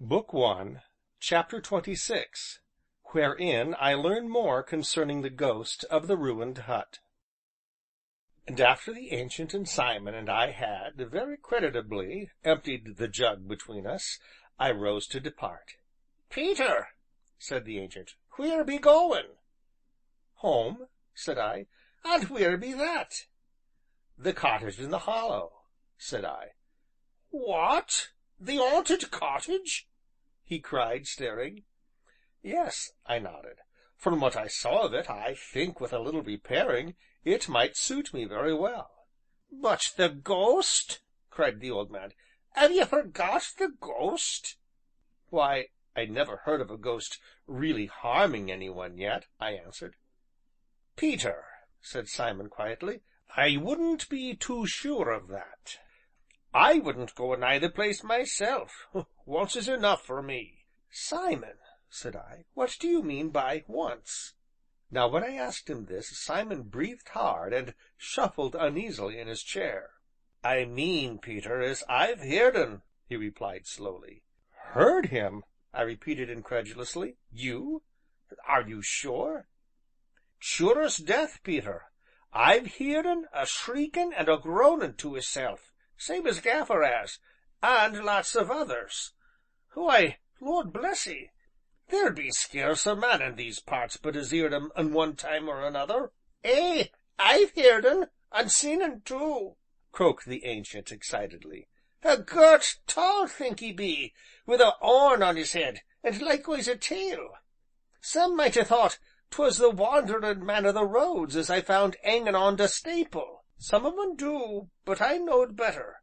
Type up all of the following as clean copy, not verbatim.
Book One, Chapter 26, wherein I learn more concerning the ghost of the ruined hut. And after the Ancient and Simon and I had, very creditably, emptied the jug between us, I rose to depart. "Peter," said the Ancient, "wheer be goin'?" "Home," said I. "And wheer be that?" "The cottage in the hollow," said I. "What! the 'aunted cottage?" he cried, staring. "Yes," I nodded. "From what I saw of it, I think with a little repairing, it might suit me very well." "But the ghost?" cried the old man. "Have you forgot the ghost?" "Why, I never heard of a ghost really harming any one yet," I answered. "Peter," said Simon quietly, "I wouldn't be too sure of that. I wouldn't go nigh the place myself, once is enough for me." "Simon," said I, "what do you mean by 'once'?" Now when I asked him this, Simon breathed hard, and shuffled uneasily in his chair. "I mean, Peter, as I've heerd un," he replied slowly. "Heard him!" I repeated incredulously. "You? Are you sure?" "Sure as death, Peter. I've heerd un a shriekin' and a groanin' to 'isself, same as Gaffer 'as, and lots of others. Why, Lord bless 'ee, theer be scarce a man in these parts but has heerd 'em one time or another." "Ay, I've heerd un, and seen un too," croaked the Ancient excitedly. "A gert, tall think he be, wi' a 'orn on 'is head, and likewise a tail. Some might ha' thought 'twas the wanderin' man o' the roads as I found 'angin' on the staple. Some of 'em do, but I knowed better.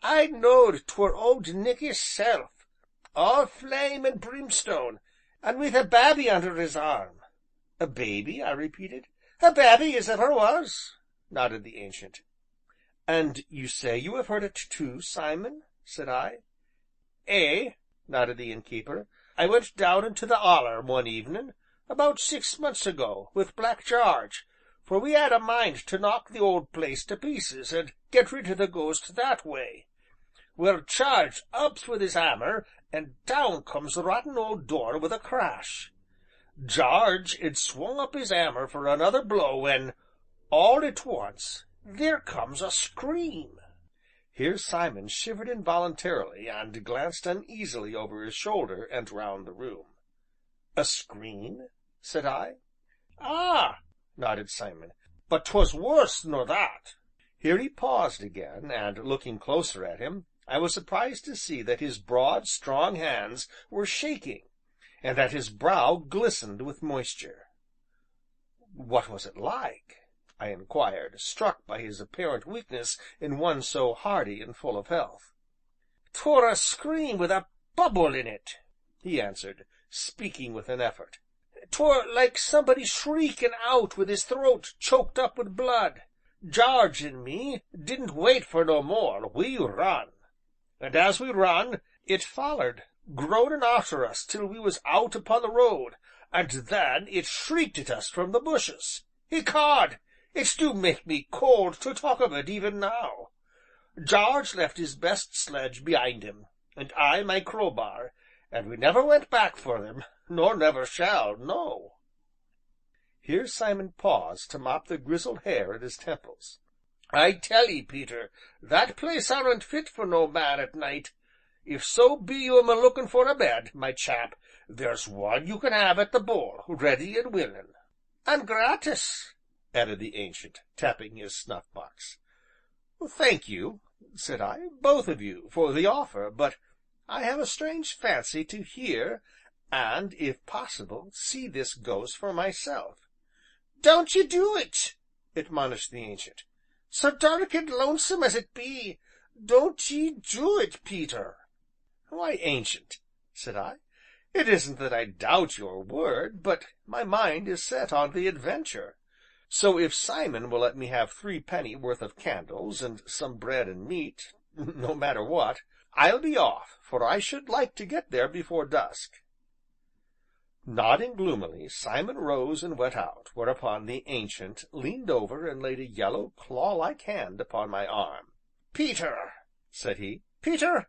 I knowed 'twere Old Nick 'isself, all flame and brimstone, and wi' a babby under 'is arm." "A baby?" I repeated. "A babby as ever was," nodded the Ancient. "And you say you have heard it too, Simon?" said I. "Ay," nodded the Innkeeper. "I went down into the 'Oller one evenin', about 6 months ago, with Black Jarge, for we 'ad a mind to knock the old place to pieces, and get rid o' the ghost that way. Well, Jarge ups wi' 'is 'ammer, and down comes the rotten old door with a crash. Jarge 'ad swung up 'is 'ammer for another blow when, all at once, theer comes a scream." Here Simon shivered involuntarily, and glanced uneasily over his shoulder and round the room. "A scream?" said I. "Ah!" nodded Simon, "but 'twas worse nor that." Here he paused again, and, looking closer at him, I was surprised to see that his broad, strong hands were shaking, and that his brow glistened with moisture. "What was it like?" I inquired, struck by his apparent weakness in one so hardy and full of health. "'Twere a scream wi' a bubble in it," he answered, speaking with an effort. "'Twere like somebody shriekin' out wi' 'is throat choked up wi' blood. Jarge and me didn't wait for no more, we run. And as we run, it follered, groanin' arter us till we was out upon the road, and then it shrieked at us from the bushes. Ecod! It do make me cold to talk of it even now. Jarge left his best sledge be'ind him, and I my crowbar, and we never went back for them, nor never shall, no." Here Simon paused to mop the grizzled hair at his temples. "I tell 'ee, Peter, that place aren't fit for no man at night. If so be you 'm a lookin' for a bed, my chap, there's one you can 'ave at the 'Bull,' ready and willin'." "And gratis," added the Ancient, tapping his snuff box. "Thank you," said I, "both of you, for the offer, but I have a strange fancy to hear, and, if possible, see this ghost for myself." "Don't ye do it!" admonished the Ancient. "So dark and lonesome as it be, don't ye do it, Peter." "Why, Ancient," said I, "it isn't that I doubt your word, but my mind is set on the adventure. So if Simon will let me have 3 penny worth of candles, and some bread and meat, no matter what, I'll be off, for I should like to get there before dusk." Nodding gloomily, Simon rose and went out, whereupon the Ancient leaned over and laid a yellow, claw like hand upon my arm. "Peter," said he, "Peter,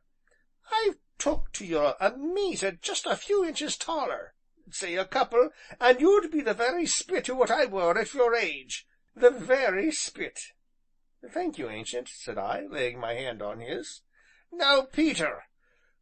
I've took to you a meter just a few inches taller, say a couple, and you'd be the very spit o' what I were at your age, the very spit." "Thank you, Ancient," said I, laying my hand on his. "Now, Peter,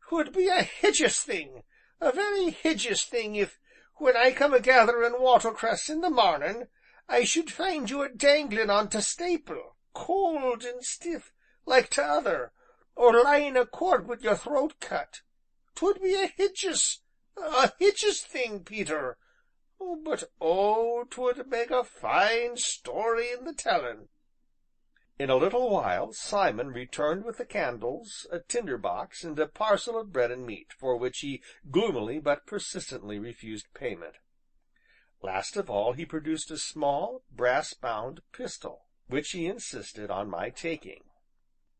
'twould be a hideous thing, a very hideous thing, if, when I come a gatherin' watercress in the marnin', I should find you a danglin' on t' staple, cold and stiff, like t'other, or lyin' a corp wi' your throat cut. 'Twould be a hideous thing, Peter, but oh, 'twould make a fine story in the tellin'." In a little while Simon returned with the candles, a tinder box, and a parcel of bread and meat, for which he gloomily but persistently refused payment. Last of all he produced a small, brass-bound pistol, which he insisted on my taking.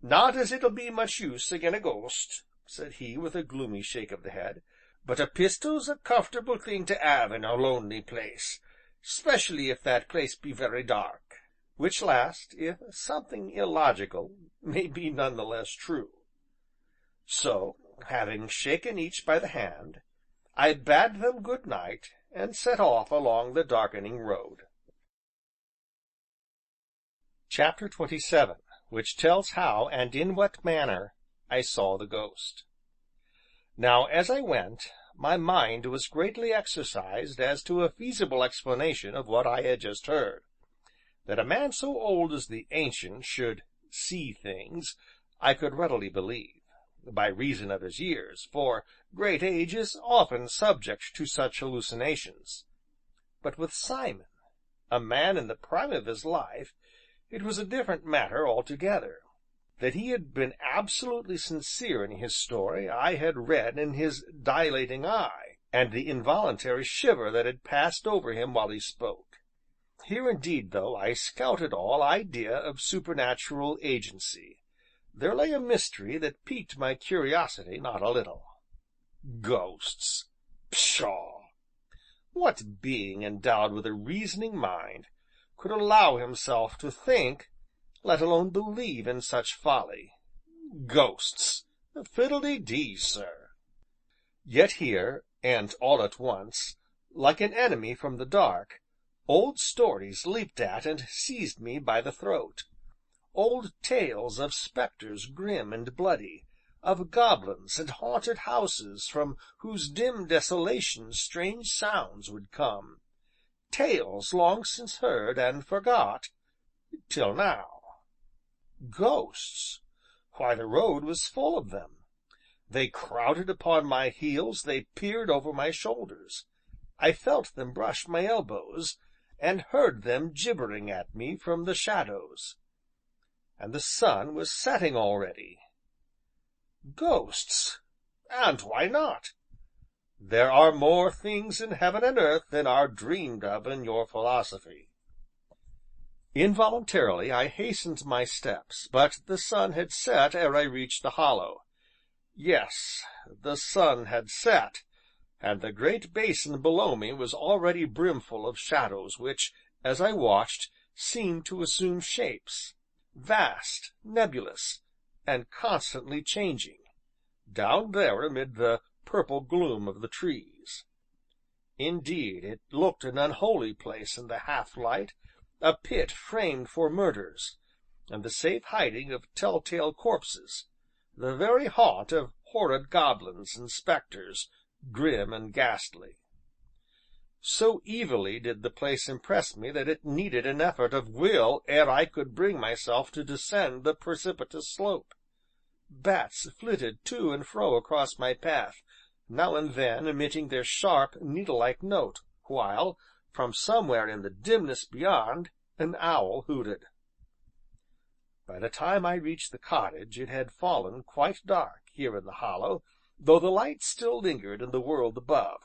"Not as it'll be much use again' a ghost," said he, with a gloomy shake of the head, "but a pistol's a comfortable thing to 'ave in a lonely place, 'specially if that place be very dark." Which last, if something illogical, may be none the less true. So, having shaken each by the hand, I bade them good night, and set off along the darkening road. Chapter 27, which tells how and in what manner I saw the ghost. Now, as I went, my mind was greatly exercised as to a feasible explanation of what I had just heard. That a man so old as the Ancient should "see things," I could readily believe, by reason of his years, for great age is often subject to such hallucinations. But with Simon, a man in the prime of his life, it was a different matter altogether. That he had been absolutely sincere in his story, I had read in his dilating eye, and the involuntary shiver that had passed over him while he spoke. Here indeed, though I scouted all idea of supernatural agency, there lay a mystery that piqued my curiosity not a little. Ghosts! Pshaw! What being endowed with a reasoning mind could allow himself to think, let alone believe in such folly? Ghosts! Fiddle-de-dee, sir! Yet here, and all at once, like an enemy from the dark, old stories leaped at and seized me by the throat, old tales of spectres grim and bloody, of goblins and haunted houses from whose dim desolation strange sounds would come, tales long since heard and forgot, till now. Ghosts! Why, the road was full of them. They crowded upon my heels, they peered over my shoulders. I felt them brush my elbows, and heard them gibbering at me from the shadows. And the sun was setting already. Ghosts! And why not? There are more things in heaven and earth than are dreamed of in your philosophy. Involuntarily I hastened my steps, but the sun had set ere I reached the hollow. Yes, the sun had set, and the great basin below me was already brimful of shadows which, as I watched, seemed to assume shapes, vast, nebulous, and constantly changing, down there amid the purple gloom of the trees. Indeed, it looked an unholy place in the half-light, a pit framed for murders, and the safe hiding of tell-tale corpses, the very haunt of horrid goblins and spectres, grim and ghastly. So evilly did the place impress me that it needed an effort of will ere I could bring myself to descend the precipitous slope. Bats flitted to and fro across my path, now and then emitting their sharp, needle-like note, while, from somewhere in the dimness beyond, an owl hooted. By the time I reached the cottage it had fallen quite dark here in the hollow, though the light still lingered in the world above.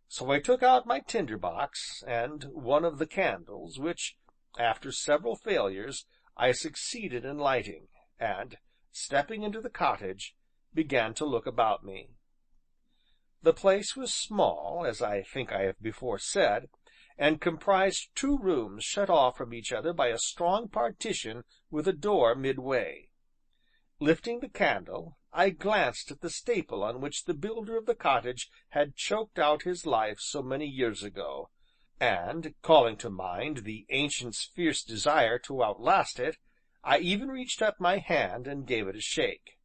So I took out my tinder box, and one of the candles, which, after several failures, I succeeded in lighting, and, stepping into the cottage, began to look about me. The place was small, as I think I have before said, and comprised 2 rooms shut off from each other by a strong partition with a door midway. Lifting the candle, I glanced at the staple on which the builder of the cottage had choked out his life so many years ago, and, calling to mind the Ancient's fierce desire to outlast it, I even reached up my hand and gave it a shake.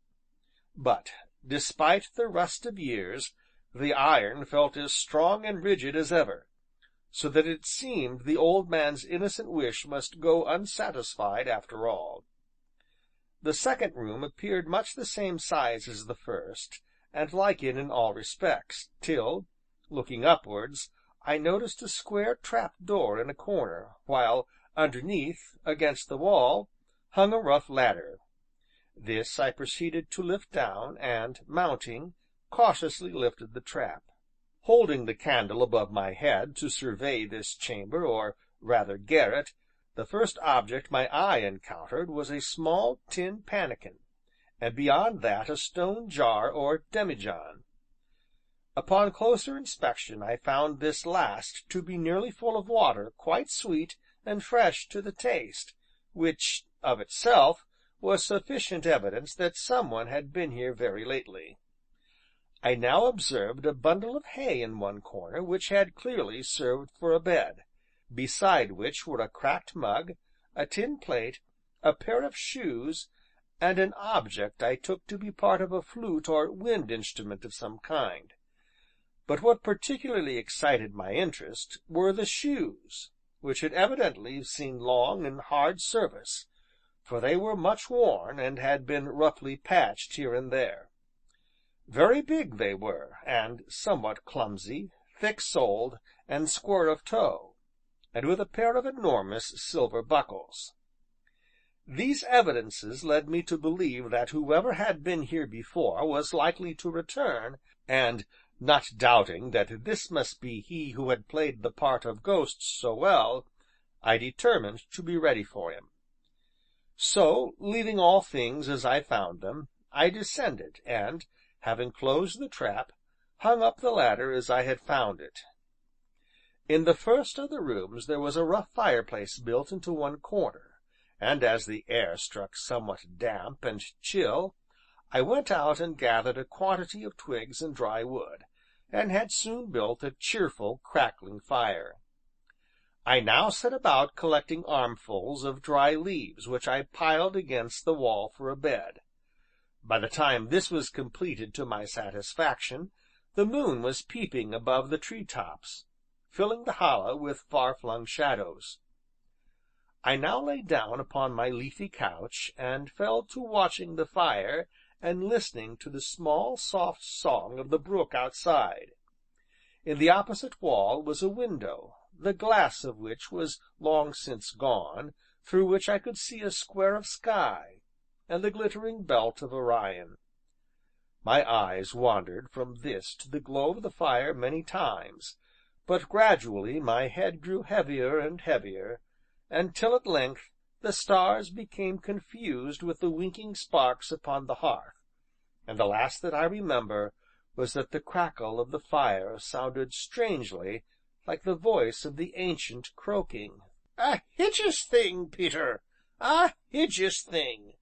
But, despite the rust of years, the iron felt as strong and rigid as ever, so that it seemed the old man's innocent wish must go unsatisfied after all. The second room appeared much the same size as the first, and like it in all respects, till, looking upwards, I noticed a square trap door in a corner, while, underneath, against the wall, hung a rough ladder. This I proceeded to lift down, and, mounting, cautiously lifted the trap. Holding the candle above my head to survey this chamber, or rather garret, the first object my eye encountered was a small tin pannikin, and beyond that a stone jar or demijohn. Upon closer inspection I found this last to be nearly full of water, quite sweet and fresh to the taste, which, of itself, was sufficient evidence that some one had been here very lately. I now observed a bundle of hay in one corner, which had clearly served for a bed, beside which were a cracked mug, a tin plate, a pair of shoes, and an object I took to be part of a flute or wind instrument of some kind. But what particularly excited my interest were the shoes, which had evidently seen long and hard service, for they were much worn, and had been roughly patched here and there. Very big they were, and somewhat clumsy, thick-soled, and square of toe, and with a pair of enormous silver buckles. These evidences led me to believe that whoever had been here before was likely to return, and, not doubting that this must be he who had played the part of ghost so well, I determined to be ready for him. So, leaving all things as I found them, I descended, and, having closed the trap, hung up the ladder as I had found it. In the first of the rooms there was a rough fireplace built into one corner, and as the air struck somewhat damp and chill, I went out and gathered a quantity of twigs and dry wood, and had soon built a cheerful, crackling fire. I now set about collecting armfuls of dry leaves, which I piled against the wall for a bed. By the time this was completed to my satisfaction, the moon was peeping above the tree tops, filling the hollow with far-flung shadows. I now lay down upon my leafy couch, and fell to watching the fire and listening to the small, soft song of the brook outside. In the opposite wall was a window, the glass of which was long since gone, through which I could see a square of sky, and the glittering belt of Orion. My eyes wandered from this to the glow of the fire many times, but gradually my head grew heavier and heavier, until at length the stars became confused with the winking sparks upon the hearth, and the last that I remember was that the crackle of the fire sounded strangely like the voice of the Ancient croaking, "A hideous thing, Peter, a hideous thing!"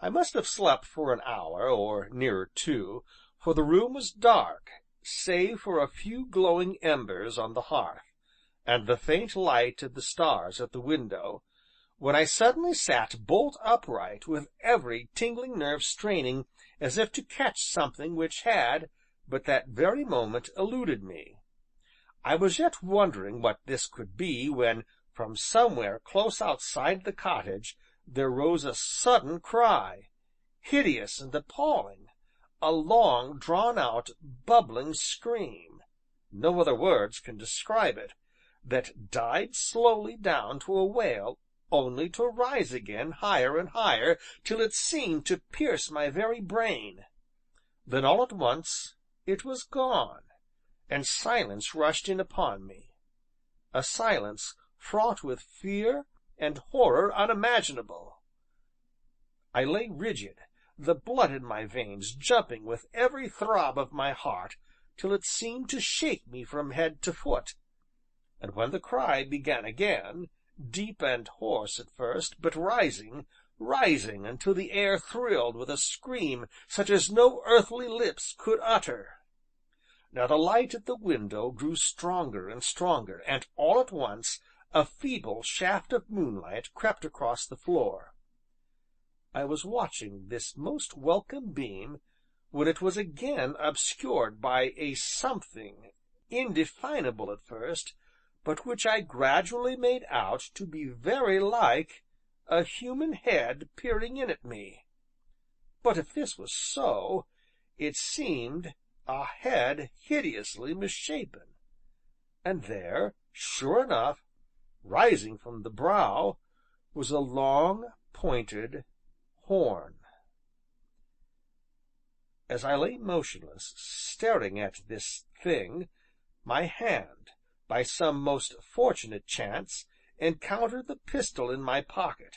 I must have slept for an hour, or nearer 2, for the room was dark, save for a few glowing embers on the hearth, and the faint light of the stars at the window, when I suddenly sat bolt upright, with every tingling nerve straining as if to catch something which had, but that very moment, eluded me. I was yet wondering what this could be, when, from somewhere close outside the cottage, there rose a sudden cry, hideous and appalling, a long drawn out, bubbling scream, no other words can describe it, that died slowly down to a wail, only to rise again higher and higher, till it seemed to pierce my very brain. Then all at once it was gone, and silence rushed in upon me, a silence fraught with fear and horror unimaginable. I lay rigid, the blood in my veins jumping with every throb of my heart, till it seemed to shake me from head to foot. And when the cry began again, deep and hoarse at first, but rising, rising until the air thrilled with a scream such as no earthly lips could utter. Now the light at the window grew stronger and stronger, and all at once a feeble shaft of moonlight crept across the floor. I was watching this most welcome beam, when it was again obscured by a something, indefinable at first, but which I gradually made out to be very like a human head peering in at me. But if this was so, it seemed a head hideously misshapen, and there, sure enough, rising from the brow, was a long, pointed horn. As I lay motionless, staring at this thing, my hand, by some most fortunate chance, encountered the pistol in my pocket,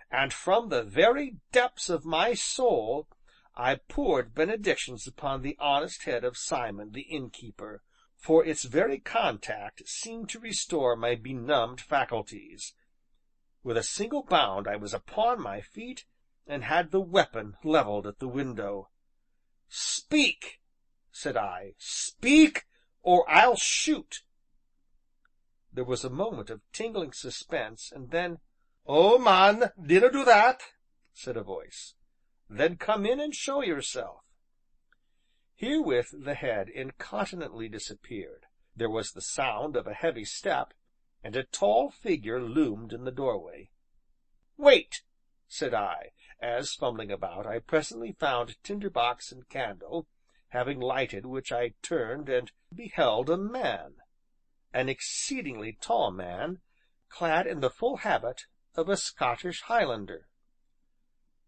and from the very depths of my soul I poured benedictions upon the honest head of Simon the innkeeper, for its very contact seemed to restore my benumbed faculties. With a single bound I was upon my feet, and had the weapon levelled at the window. "Speak!" said I. "Speak, or I'll shoot!" There was a moment of tingling suspense, and then, "Oh, man, dinna do that," said a voice. "Then come in and show yourself." Herewith the head incontinently disappeared. There was the sound of a heavy step, and a tall figure loomed in the doorway. "Wait!" said I, as, fumbling about, I presently found tinder box and candle, having lighted which I turned and beheld a man, an exceedingly tall man, clad in the full habit of a Scottish Highlander.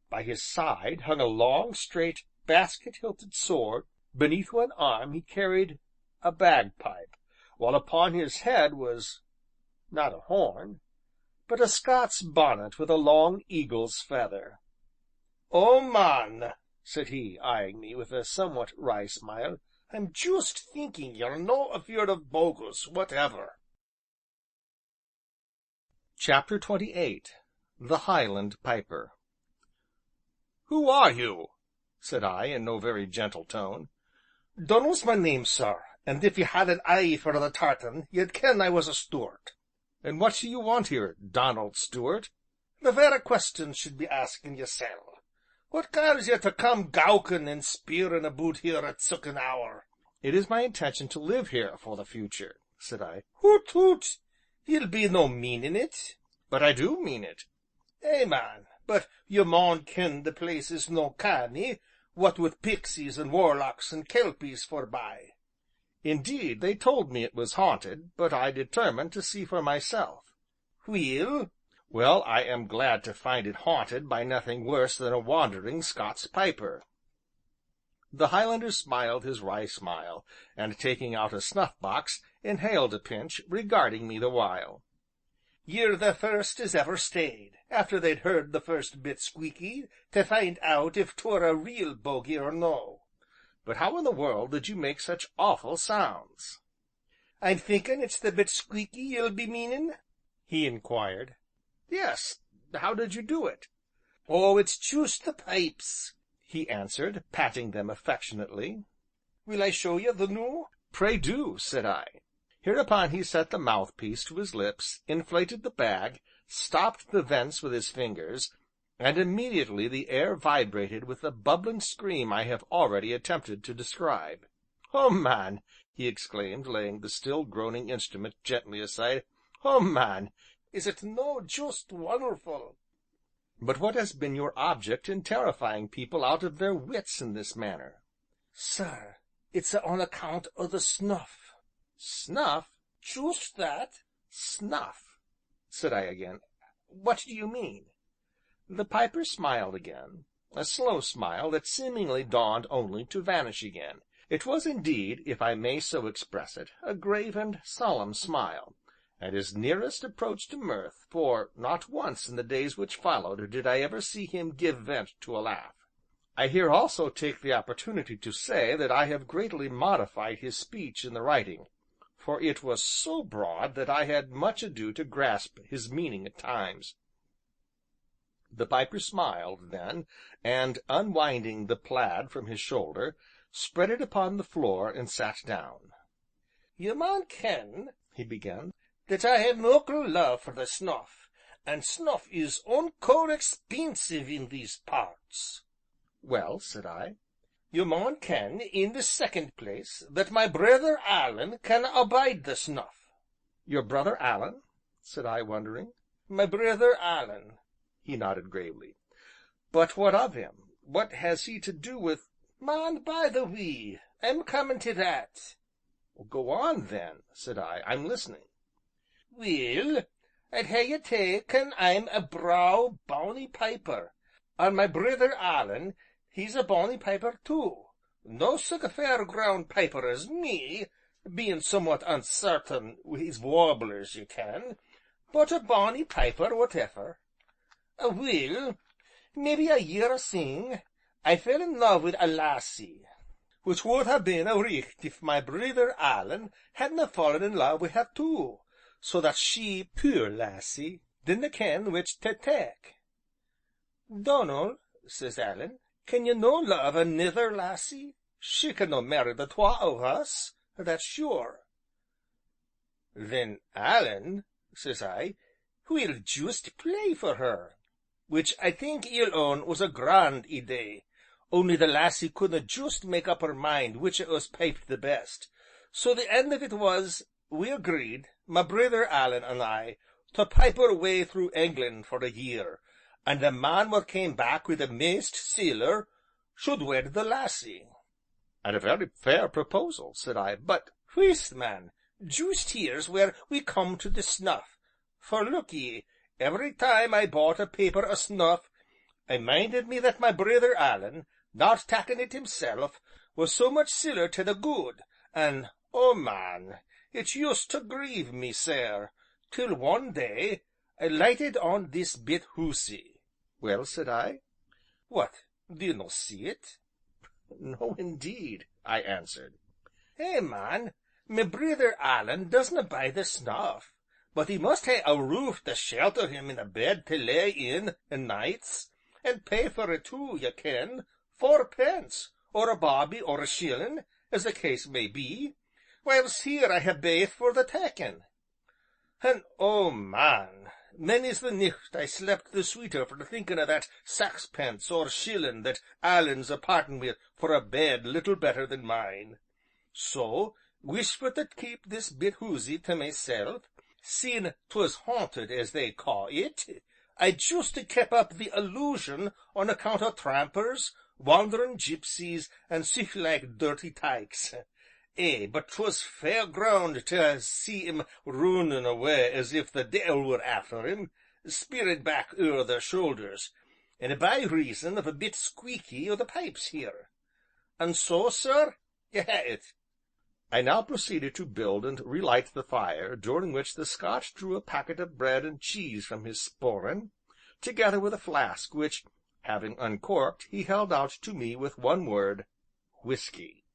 By his side hung a long, straight, basket-hilted sword, beneath one arm he carried a bagpipe, while upon his head was, not a horn, but a Scots bonnet with a long eagle's feather. "Oh, man," said he, eyeing me with a somewhat wry smile, "I'm juist thinking you're no afeard of bogus, whatever." Chapter XXVIII. The Highland Piper. "Who are you?" said I, in no very gentle tone. "Donal's my name, sir, and if you had an eye for the tartan, you'd ken I was a Stuart." "And what do you want here, Donald Stuart?" "The verra question should be asking yoursel. What gars you to come gowking and speerin' aboot here at sic an hour?" "It is my intention to live here for the future," said I. "Hoot toot! Ye'll be no meaning it." "But I do mean it." "Eh, man, but you maun ken the place is no canny, what with pixies and warlocks and kelpies forby." "Indeed, they told me it was haunted, but I determined to see for myself." "Weel?" "Well, I am glad to find it haunted by nothing worse than a wandering Scots piper." The Highlander smiled his wry smile, and taking out a snuff box, inhaled a pinch, regarding me the while. "Ye're the first as ever stayed, after they'd heard the first bit squeaky, to find out if 'twere a real bogie or no." "But how in the world did you make such awful sounds?" "I'm thinking it's the bit squeaky ye'll be meaning?" he inquired. "Yes, how did you do it?" "Oh, it's juist the pipes," he answered, patting them affectionately. "Will I show you the noo?" "Pray do," said I. Hereupon he set the mouthpiece to his lips, inflated the bag, stopped the vents with his fingers, and immediately the air vibrated with the bubbling scream I have already attempted to describe. "Oh, man!" he exclaimed, laying the still groaning instrument gently aside. "Oh, man! Is it no just wonderful?" "But what has been your object in terrifying people out of their wits in this manner?" "Sir, it's on account o' the snuff." "Snuff?" "Just that." "Snuff?" said I again. "What do you mean?" The piper smiled again, a slow smile that seemingly dawned only to vanish again. It was indeed, if I may so express it, a grave and solemn smile, and his nearest approach to mirth, for not once in the days which followed did I ever see him give vent to a laugh. I here also take the opportunity to say that I have greatly modified his speech in the writing, for it was so broad that I had much ado to grasp his meaning at times. The piper smiled, then, and, unwinding the plaid from his shoulder, spread it upon the floor and sat down. "You maun ken," he began, "that I hae muckle love for the snuff, and snuff is unco expensive in these parts." "Well," said I. "You maun ken, in the second place, that my brither Alan canna abide the snuff." "Your brother Alan?" said I, wondering. "My brither Alan." He nodded gravely. "But what of him? What has he to do with—" "Man, by the way, I'm comin' to that." "Go on, then," said I, "I'm listening." "Well, I'd hae ye taken I'm a braw, bonny piper, and my brither Alan, he's a bonny piper too, no sic a fair ground piper as me, bein' somewhat uncertain wi' his warblers, ye ken, but a bonny piper whateffer. Well, maybe a year syne, I fell in love wi' a lassie, which would ha' been a' richt if my brither Alan hadna fallen in love wi' her too, so that she, puir lassie, didna ken which to tak. 'Donal,' says Alan, 'can ye no love anither lassie? She can no marry the twa o' us, that's sure.' 'Then, Alan,' says I, 'we'll juist play for her.' Which I think ye'll own was a grand idee, only the lassie couldna juist make up her mind which o' us piped the best, so the end of it was, we agreed, my brither Alan and I, to pipe our way through England for a year, and the man wha came back wi' the maist siller should wed the lassie." "And a very fair proposal," said I, "but—" "Whist, man, juist here's where we come to the snuff, for look ye, every time I bought a paper o' snuff, I minded me that my brither Alan, not takin' it himself, was so much siller to the good, and, oh, man, it used to grieve me sair, till one day I lighted on this bit hoosie." "Well," said I. "What, do you no see it?" "No, indeed," I answered. "Eh, man, my brither Alan doesna buy the snuff, but he must hae a roof to shelter him and a bed to lay in o' nights, and pay for it too, ye ken, 4 pence, or a bawbee, or a shillin', as the case may be, whiles here I hae baith for the taking. And, oh, man, many's the nicht I slept the sweeter for thinking o' that 6 pence or shillin' that Alan's a parting wi' for a bed little better than mine. So, wishful to keep this bit hoosie to myself, seein' 'twas haunted as they ca' it, I juist kep' up the illusion on account o' trampers, wanderin' gipsies, and sic like dirty tykes. Eh, but 'twas fair ground to see 'em runnin' awa' as if the de'il were after 'em, speerin' back ower their shoulders, and by reason of a bit squeaky o' the pipes here. And so, sir, ye hae it." I now proceeded to build and relight the fire, during which the Scot drew a packet of bread and cheese from his sporran, together with a flask, which, having uncorked, he held out to me with one word: "Whiskey."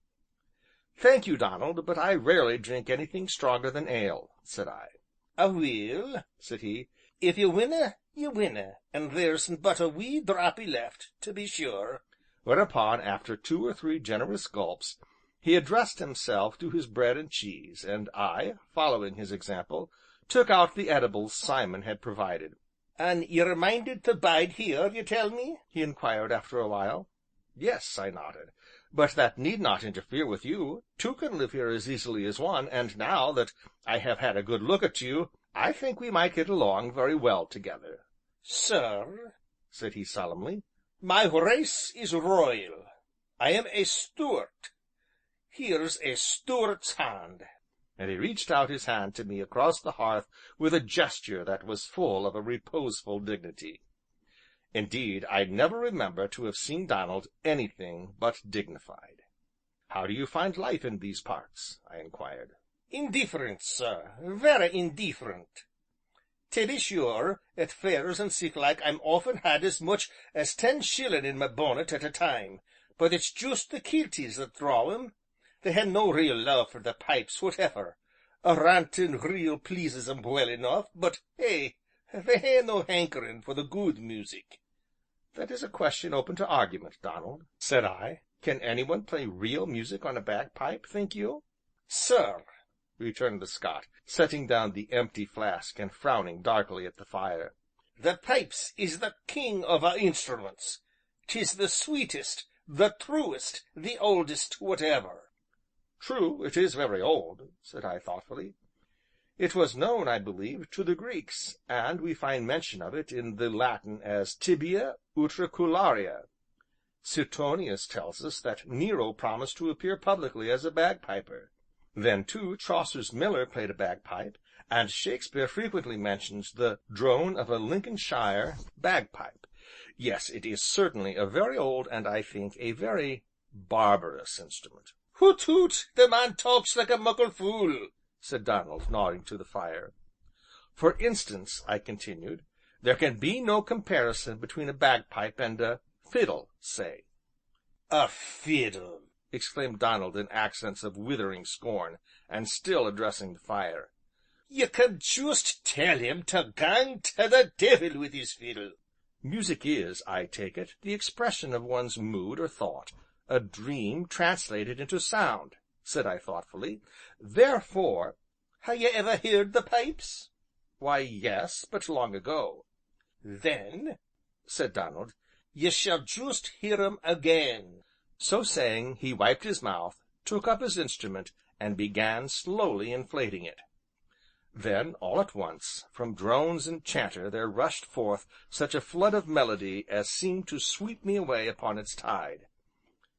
"Thank you, Donald, but I rarely drink anything stronger than ale," said I. "Aweel," said he, "if ye winna, ye winna, and there's but a wee drappie left, to be sure." Whereupon, after 2 or 3 generous gulps, he addressed himself to his bread and cheese, and I, following his example, took out the edibles Simon had provided. "An' ye're minded to bide here, ye tell me?" he inquired after a while. "Yes," I nodded, "but that need not interfere with you. Two can live here as easily as one, and now that I have had a good look at you, I think we might get along very well together." "Sir," said he solemnly, "my race is royal. I am a Stuart. Here's a Stuart's hand." And he reached out his hand to me across the hearth with a gesture that was full of a reposeful dignity. Indeed, I never remember to have seen Donald anything but dignified. "How do you find life in these parts?" I inquired. "Indifferent, sir, very indifferent. To be sure, at fairs and sic like I'm often had as much as 10 shillin' in my bonnet at a time, but it's juist the kilties that draw 'em. They hae no real love for the pipes whateffer. A rantin' reel pleases 'em well enough, but, they hae no hankerin' for the good music. "That is a question open to argument, Donald," said I. "Can any one play real music on a bagpipe, think you?" "Sir," returned the Scot, setting down the empty flask and frowning darkly at the fire, "the pipes is the king of a' instruments. 'Tis the sweetest, the truest, the oldest whatever." "True, it is very old," said I thoughtfully. "It was known, I believe, to the Greeks, and we find mention of it in the Latin as tibia utricularia. Suetonius tells us that Nero promised to appear publicly as a bagpiper. Then, too, Chaucer's miller played a bagpipe, and Shakespeare frequently mentions the drone of a Lincolnshire bagpipe. Yes, it is certainly a very old, and, I think, a very barbarous instrument." "Hoot toot! The man talks like a muckle fool," said Donald, nodding to the fire. "For instance," I continued, "there can be no comparison between a bagpipe and a fiddle, say." "A fiddle!" exclaimed Donald in accents of withering scorn, and still addressing the fire. "Ye can juist tell him to gang to the devil wi' his fiddle." "Music is, I take it, the expression of one's mood or thought, a dream translated into sound," said I thoughtfully. "Therefore—" "Ha' ye ever heerd the pipes?" "Why, yes, but long ago." "Then," said Donald, "ye shall juist hear 'em again." So saying, he wiped his mouth, took up his instrument, and began slowly inflating it. Then, all at once, from drones and chanter there rushed forth such a flood of melody as seemed to sweep me away upon its tide.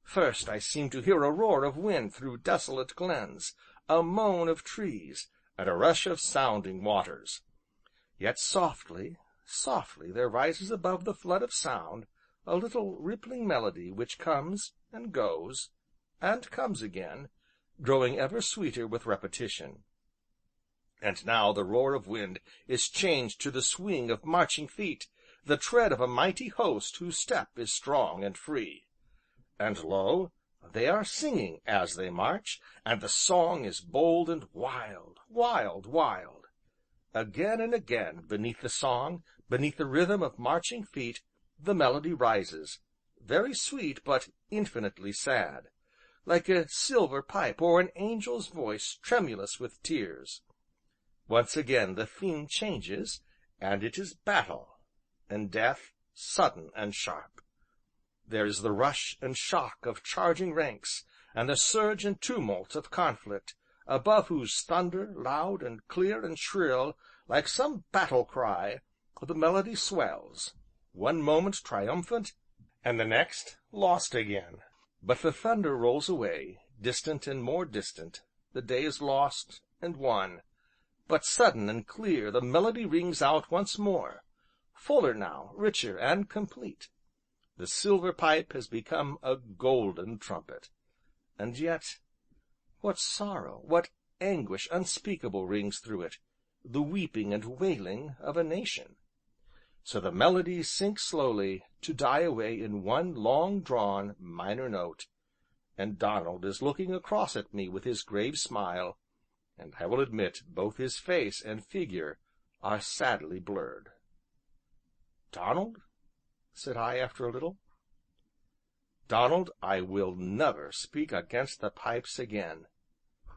First I seemed to hear a roar of wind through desolate glens, a moan of trees, and a rush of sounding waters. Yet softly, softly there rises above the flood of sound a little rippling melody which comes and goes, and comes again, growing ever sweeter with repetition. And now the roar of wind is changed to the swing of marching feet, the tread of a mighty host whose step is strong and free. And lo! they are singing as they march, and the song is bold and wild, wild, wild. Again and again, beneath the song, beneath the rhythm of marching feet, the melody rises, very sweet but infinitely sad, like a silver pipe or an angel's voice tremulous with tears. Once again the theme changes, and it is battle, and death sudden and sharp. There is the rush and shock of charging ranks, and the surge and tumult of conflict, above whose thunder, loud and clear and shrill, like some battle cry, the melody swells, one moment triumphant, and the next lost again. But the thunder rolls away, distant and more distant, the day is lost and won, but sudden and clear the melody rings out once more, fuller now, richer and complete. The silver pipe has become a golden trumpet. And yet, what sorrow, what anguish unspeakable rings through it, the weeping and wailing of a nation. So the melody sinks slowly, to die away in one long-drawn minor note, and Donald is looking across at me with his grave smile, and I will admit both his face and figure are sadly blurred. "Donald," said I after a little, "Donald, I will never speak against the pipes again.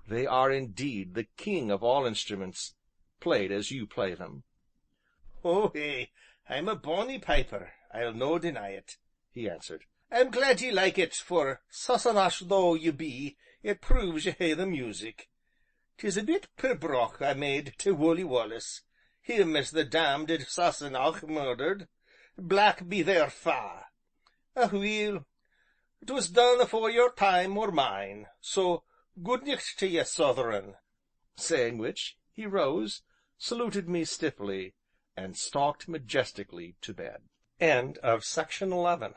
They are indeed the king of all instruments, played as you play them." "Oh ay, I'm a bonny piper, I'll no deny it," he answered. "I'm glad ye like it, for, Sassenach though you be, it proves ye hae the music. 'Tis a bit pibroch I made to Wullie Wallace, him as the damned Sassenach murdered, black be their fa'. Aweel, 'twas done afore your time or mine, so good nicht to ye, Southeron." Saying which, he rose, saluted me stiffly, and stalked majestically to bed. Section 11